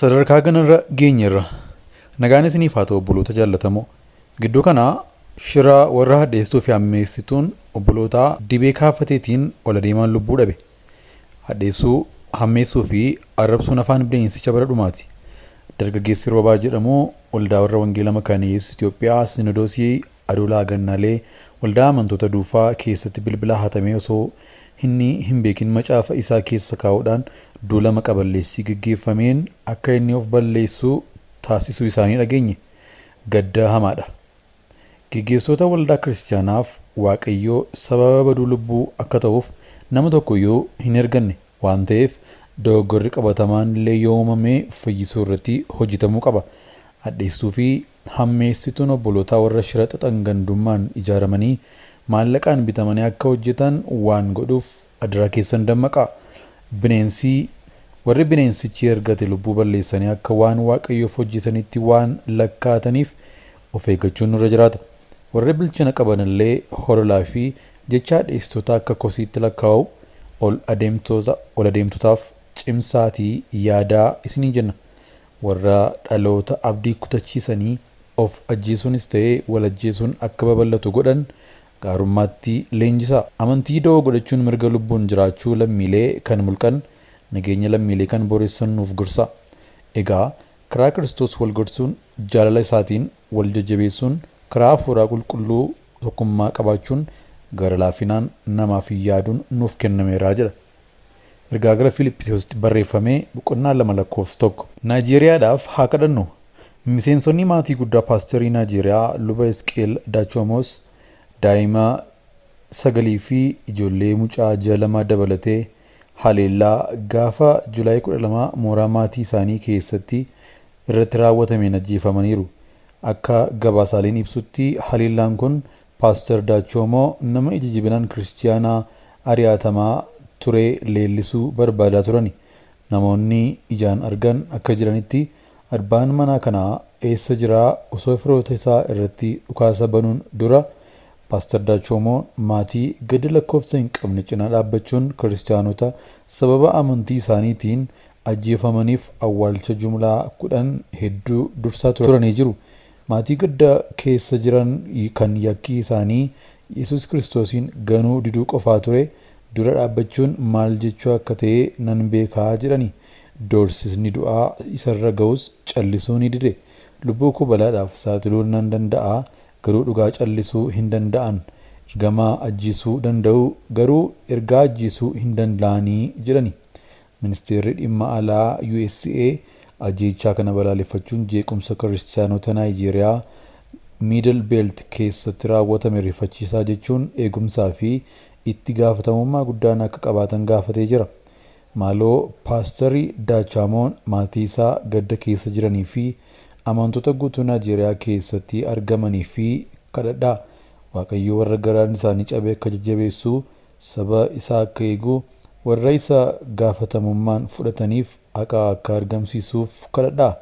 Sadarkaa kanarra geenyerra nagaan isiniif haa ta'u obboloota jaallatamoo. Gidduu kana shira warra hadheessituu fi hammeessituun obboloota dhibee kaafateetiin ol adeemaan lubbuu dhabe. Hadheessuu, hammeessuu fi arrabsuun afaan bineensicha bara dhumaati. Dargaggeessi Roobaa jedhamu waldaa warra wangeela makaaniyeessu Itoophiyaa Sinodoosii Adoolaa Gannaalee waldaa amantoota duufaa keessatti bilbila hatamee osoo inni hin beekin macaafa isaa keessa kaa'uudhaan duulama qaballeessii gaggeeffameen akka inni of balleessu taasisuu isaanii dhageenye. Gadda hamaadha. Gaggeessitoota waldaa kiristaanaaf Waaqayyoo sababa baduu lubbuu akka ta'uuf nama tokkoyyuu hin erganne waan ta'eef dogoggorri qabatamaan illee yoo uumame fayyisuu irratti hojjetamuu qaba. Hadheessituu fi hammeessituun obboloota warra shira xaxangandummaan ijaaramanii maallaqaan bitamanii akka hojjetan waan godhuuf adiraa keessan dammaqaa. Warri bineensichi ergate lubbuu balleessanii akka waan Waaqayyoof hojjetanitti waan lakkaataniif of eeggachuun nurra jiraata. Warri bilchina qaban illee hololaa fi jecha hadheessitoota akka kosiitti lakkaa'u ol adeemtotaaf cimsaatii yaadaa isinii jenna. Warra dhaloota abdii kutachiisanii of ajjeesuunis ta'ee wal ajjeesuun akka babal'atu godhan gaarummaatti leenjisaa. Amantii da'oo godhachuun mirga lubbuun jiraachuu lammiilee kan mulqan nageenya lammiilee kan boreessan nuuf gorsa. Egaa karaa Kiristoos wal gorsuun jaalala isaatiin wal jajjabeessuun karaa hafuuraa qulqulluu tokkummaa qabaachuun gara laafinaan namaaf yaaduun nuuf kennameeraa jedha. Ergaa gara Filiphisiyoositti barreeffamee boqonnaa 2:1. Naayijeeriyaadhaaf haa kadhannu. Miseensonni maatii guddaa paasterii Naayijeeriyaa luba Isqeel Daachoomos daa'ima 9 fi ijoollee mucaa 6 dabalatee haleellaa gaafa Julaay 12 mooraa maatii isaanii keessatti irratti raawwatameen ajjeefamaniiru. Akka gabaasaaleen ibsutti haleellaan kun paaster Daachoomoo nama ija jibinaan kiristiyaanaa ari'atamaa ture leellisuu barbaadaa turani. Namoonni ijaan argan akka jiranitti abbaan manaa kanaa eessa jiraa osoo firoota isaa irratti dhukaasa banuun dura paaster Daachoomoo maatii gadi lakkoofsa hin qabne cinaa dhaabbachuun kiristaanota sababa amantii isaaniitiin ajjeefamaniif awwaalcha jumlaa 10 hedduu dursaa turanii jiru. Maatii gadda keessa jiran kan yakki isaanii Yesuus Kiristoosiin ganuu diduu qofaa ture dura dhaabbachuun maal jechuu akka ta'e nan beekaa jedhani. Doorsisni du'aa isarra ga'us callisuu ni dide. Lubbuu koo balaadhaaf saaxiluun nan danda'a garuu dhugaa callisuu hin danda'an. Ergamaa ajjiisuu danda'u garuu ergaa ajjiisuu hin danda'anii jedhani. Ministeerri dhimma alaa USA ajjeechaa kana balaaleffachuun jeequmsa kiristaanota Naayijeeriyaa Middle Belt keessatti raawwatame rifachiisaa jechuun eegumsaa fi itti gaafatamummaa guddaan akka qabaatan gaafatee jira. Maaloo paasterii Daachoomoon maatii isaa gadda keessa jiranii fi amantoota guutuu Naayijeeriyaa keessatti argamanii fi kadhadhaa. Waaqayyo warra garaan isaanii cabee akka jajjabeessu saba isaa akka eegu warra isa gaafatamummaan fudhataniif haqa akka argamsiisuuf kadhadhaa.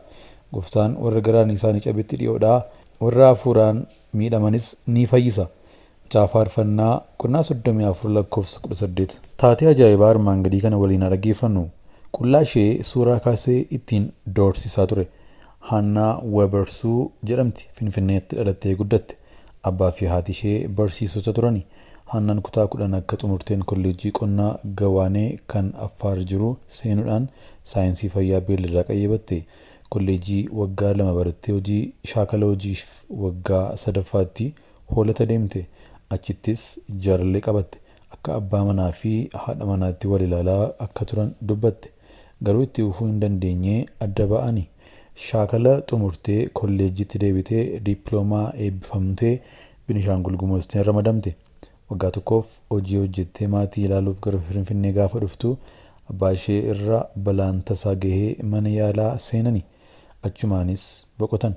Gooftaan warra garaan isaanii cabetti dhiyoodhaa. Warra hafuuraan miidhamanis ni fayyisa. Faarfannaa 34:18. Taatee ajaa'ibaa armaan gadii kana waliin dhaggeeffannu. Qullaa ishee suuraa kaasee ittiin doorsisaa ture. Hannaa Wabarsuu jedhamti. Finfinneetti dhalattee guddatte. Abbaa fi haati ishee barsiisota turani. Hannaan kutaa 10 akka xumurteen kolleejjii qonnaa Gawaanee kan Affaar jiru seenuudhaan saayinsii fayyaa beelladaa qayyabatte. Kolleejjii waggaa 2 barattee hojii shaakala hojiif waggaa 3ffaatti hoolata deemte. Achittis jaalallee qabatte. Akka abbaa manaa fi haadha manaatti wal ilaalaa akka turan dubbatte. Garuu itti ufuu hin dandeenye adda ba'ani. Shaakala xumurtee kolleejjiitti deebitee diippiloomaa eebbifamtee Binishaangul Gumuuztiin ramadamte. Waggaa tokkoof hojii hojjettee maatii ilaaluuf gara Finfinnee gaafa dhuftu abbaa ishee irra balaan tasaa gahee mana yaalaa seenani. Achumaanis boqotan.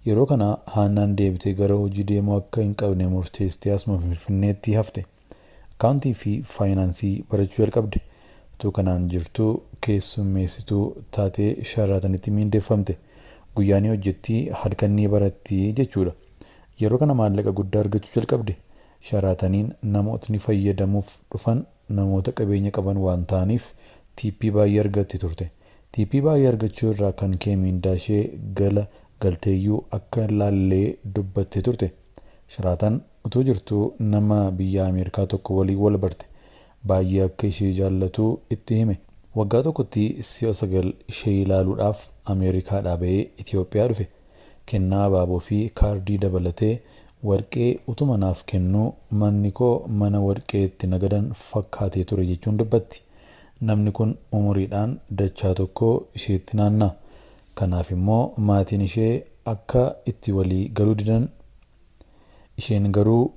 Yeroo kana Hannaan deebitee gara hojii deemuu akka hin qabne murteessitee asuma Finfinneetti hafte. Akaawuntii fi faayinaansii barachuu jalqabde. Utuu kanaan jirtu keessummeessituu taatee Sharaatanitti miindeeffamte. Guyyaanii hojjettii halkanii baratti jechuudha. Yeroo kana maallaqa guddaa argachuu jalqabde. Sharaataniin namootni fayyadamuuf dhufan namoota qabeenya qaban waan ta'aniif tiippii baay'ee argatti turte. tiippii baay'ee argachuu irraa kan ka'e miindaa ishee gala galteeyyuu akka laallee dubbattee turte. Shiraatan utuu jirtuu nama biyya Ameerikaa tokko waliin wal barte baay'ee akka ishee jaallatu itti hime. Waggaa tokkotti si'a 9 ishee ilaaluudhaaf Ameerikaadhaa ba'ee Itoophiyaa dhufe. Kennaa abaaboo fi kaardii dabalatee warqee utuma naaf kennuu manni koo mana warqee itti nagadan fakkaatee ture jechuun dubbatti. Namni kun umuriidhaan dachaa tokko isheetti naanna'a. Kanaaf immoo maatiin ishee akka itti walii galuu didan. Isheen garuu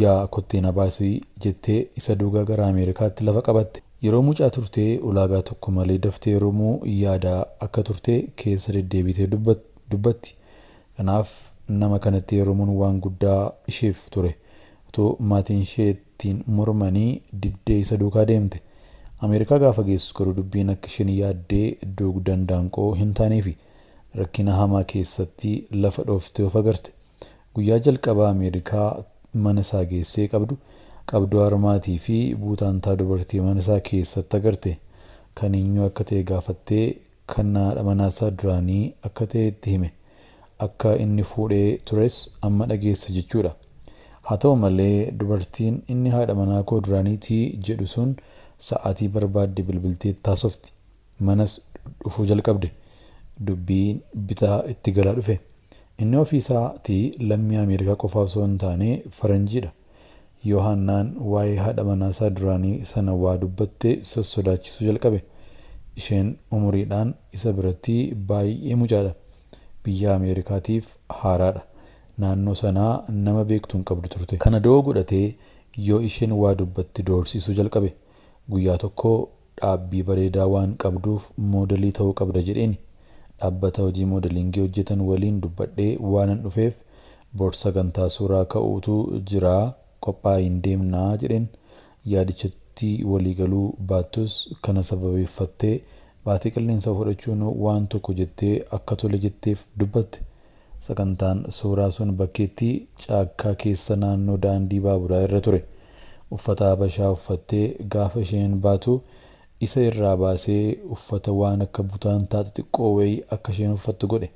yaa kottee na baasii jettee isa duugaa gara Ameerikaatti lafa qabatte. Yeroo mucaa turtee ulaagaa tokko malee daftee Oromoo yaadaa akka turtee keessa deddeebitee dubbatti. Kanaaf nama kanatti Oromoon waan guddaa isheef ture. Otoo maatiin ishee ittiin mormanii diddee isa duukaa deemte. Ameerikaa gaafa geessu garuu dubbiin akka isheen yaaddee dugdaan daanqoo hin taaneefi rakkina hamaa keessatti lafa dhooftee of agarte. Guyyaa jalqabaa Ameerikaa mana isaa geessee qabduu harmaatii fi buutaantaa dubartii mana isaa keessatti agarte. Kan eenyu akka ta'e gaafattee kan haadha manaasaa duraanii akka ta'e itti hime. Akka inni fuudhee tures amma dhageessa jechuudha. Haa ta'u malee dubartiin inni haadha manaa koo duraaniitii jedhu sun sa'aatii barbaadde bilbiltee taasofti. Manas dhufuu jalqabde. Dubbiin bitaa itti galaa dhufe. Inni ofiisaatii lammii Ameerikaa qofa osoo hin taane faranjiidha. Yohaannaan waa'ee haadha manaasaa duraanii sana waa dubbatte sossodaachisuu jalqabe. Isheen umuriidhaan isa biratti baay'ee mucaadha. Biyya Ameerikaatiif haaraadha. Naannoo sanaa nama beektu hin qabdu turte. Kana doo godhatee yoo isheen waa dubbatti doorsisuu jalqabe. Guyyaa tokko dhaabbii bareedaa waan qabduuf moodelii ta'uu qabda jedheeni. Dhaabbata hojii moodeliingii hojjetan waliin dubbadhee waanan dhufeef boorsaa gantaa suuraa ka'uutu jiraa qophaa'in deemnaa jedheen. Yaadichatti waliigaluu baattus kana sababeeffattee baatee qilleensa fudhachuun waan tokko jettee akka tole jetteef dubbatte. Sagantaan suuraa sun bakkeetti caakkaa keessa naannoo daandii baaburaa irra ture. Uffata habashaa uffattee gaafa isheen baatu isa irraa baasee uffata waan akka butaantaa xixiqqoo wayii akka isheen uffattu godhe.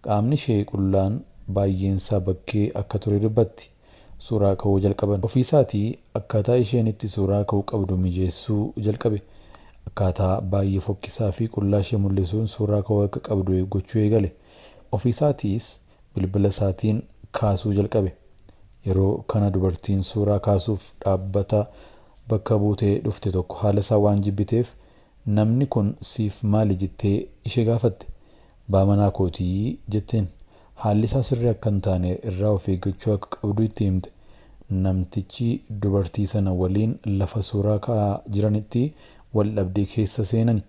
Qaamni ishee qullaan baay'eensaa bakkee akka ture dubbatti. Suuraa ka'uu jalqaban. Ofiisaatii akkaataa isheen itti suuraa ka'uu qabdu mijeessuu jalqabe. Akkaataa baay'ee fokkisaa fi qullaa ishee mul'isuun suuraa ka'uu akka qabdu gochuu eegale. Ofiisaatiis bilbila isaatiin kaasuu jalqabe. Yeroo kana dubartiin suuraa kaasuuf dhaabbata bakka buutee dhufte tokko haala isaa waan jibbiteef namni kun siif maali jettee ishee gaafatte. Baamanaa kootii jetteen. Haalli isaa sirrii akka hin taane irraa of eeggachuu akka qabdu itti himte. Namtichi dubartii sana waliin lafa suuraa ka'aa jiranitti wal dhabdee keessa seenani.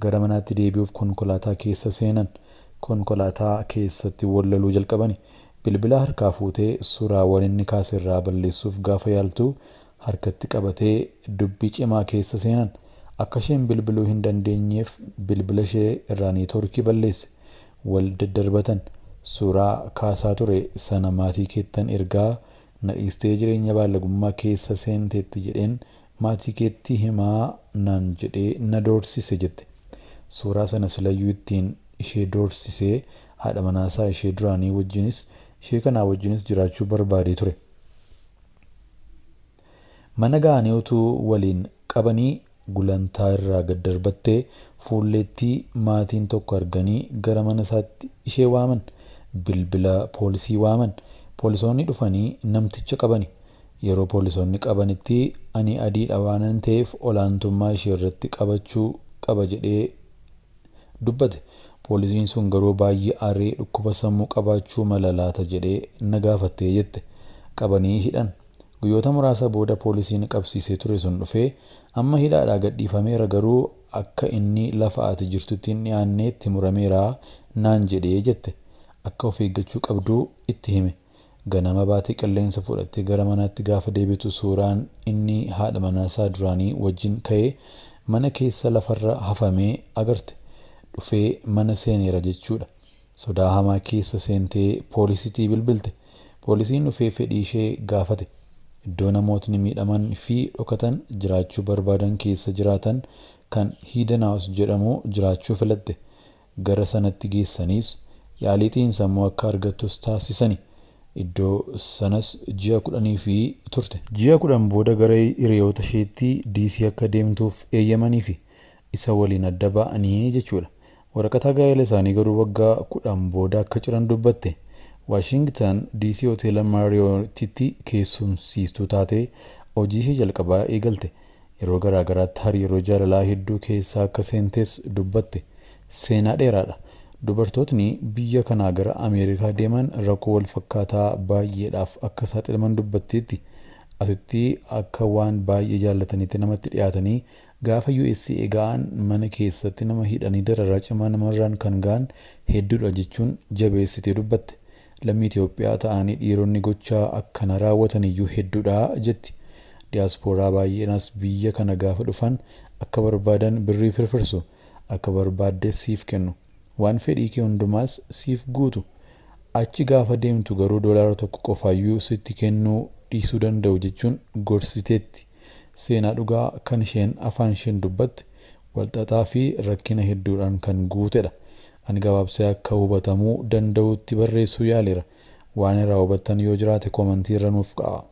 Gara manaatti deebi'uuf konkolaataa keessa seenan. Konkolaataa keessatti wallaluu jalqabani. Bilbila harkaa fuutee suuraawwan inni kaase irraa balleessuuf gaafa yaaltu harkatti qabatee dubbii cimaa keessa seenan. Akka isheen bilbiluu hin dandeenyeef bilbila ishee irraa neetwoorkii balleesse. Wal daddarbatan. Suuraa kaasaa ture sana maatii keettan ergaa na dhiistee jireenya baallagummaa keessa seenteetti jedheen maatii keetti himaa naan jedhee na doorsise jette. Suuraa sana silayyuu ittiin ishee doorsisee haadha manaasaa ishee duraanii wajjinis ishee kanaa wajjinis jiraachuu barbaadee ture. Mana ga'anii utuu waliin qabanii gulantaa irraa gad darbattee fuulleetti maatiin tokko arganii gara mana isaatti ishee waaman. Bilbila poolisii waaman. Poolisoonni dhufanii namticha qabani. Yeroo poolisoonni qabanitti ani adiidha waanan ta'eef olaantummaa ishee irratti qabachuu qaba jedhee dubbate. Poolisiin sun garuu baay'ee aaree dhukkuba sammuu qabaachuu mala laata jedhee na gaafattee jette. Qabanii hidhan. Guyyoota muraasa booda poolisiin qabsiisee ture sun dhufee amma hidhaadhaa gadhiifameera garuu akka inni lafa ati jirtutti hin dhiyaanneetti murameeraa naan jedhee jette. Akka of eeggachuu qabduu itti hime. Ganama baatee qilleensa fudhattee gara manaatti gaafa deebitu suuraan inni haadha manaasaa duraanii wajjin ka'ee mana keessa lafarra hafamee agarte. Dhufee mana seeneera jechuudha. Sodaa hamaa keessa seentee poolisiitii bilbilte. Poolisiin dhufee fedhii ishee gaafate. Iddoo namootni miidhaman fi dhokatan jiraachuu barbaadan keessa jiraatan kan Hidden House jedhamu jiraachuu filatte. Gara sanatti geessaniis yaaliitiin sammuu akka argattus taasisani. Iddoo sanas ji'a 10 turte. Ji'a 10 booda gara hiriyoota isheetti DC akka deemtuuf eeyyamanii fi isa waliin adda ba'anii jechuudha. Waraqata gaa'ela isaanii garuu waggaa 10 booda akka ciran dubbatte. Washington DC Hoteela Marriott'tti keessumsiistuu taatee hojii ishee jalqabaa eegalte. Yeroo garaagaraatti hariiroo jaalalaa hedduu keessaa akka seentees dubbatte. Seenaa dheeraadha. Dubartootni biyya kanaa gara Ameerikaa deeman rakkoo wal fakkaataa baay'eedhaaf akka saaxilaman dubbatteetti. Asitti akka waan baay'ee jaallatanitti namatti dhiyaatanii gaafa USA ga'an mana keessatti nama hidhanii dararaa cimaa namarraan kan ga'an hedduudha jechuun jabeessitee dubbatte. Lammii Itoophiyaa ta'anii dhiironni gochaa akkana raawwatan iyyuu hedduudha jetti. Diyaaspooraa baay'eenas biyya kana gaafa dhufan akka barbaadan birrii firfirsu, akka barbaadde siif kennu, waan fedhii kee hundumaas siif guutu. Achi gaafa deemtu garuu $1 qofaayyuu sitti kennuu dhiisuu danda'u jechuun gorsiteetti. Seenaa dhugaa kan isheen afaan isheen dubbatte walxaxaa fi rakkina hedduudhaan kan guutedha. Ani gabaabsee akka hubatamuu danda'utti barreessuu yaaleera. Waan irraa hubattan yoo jiraate koomentii irra nuuf kaa'aa.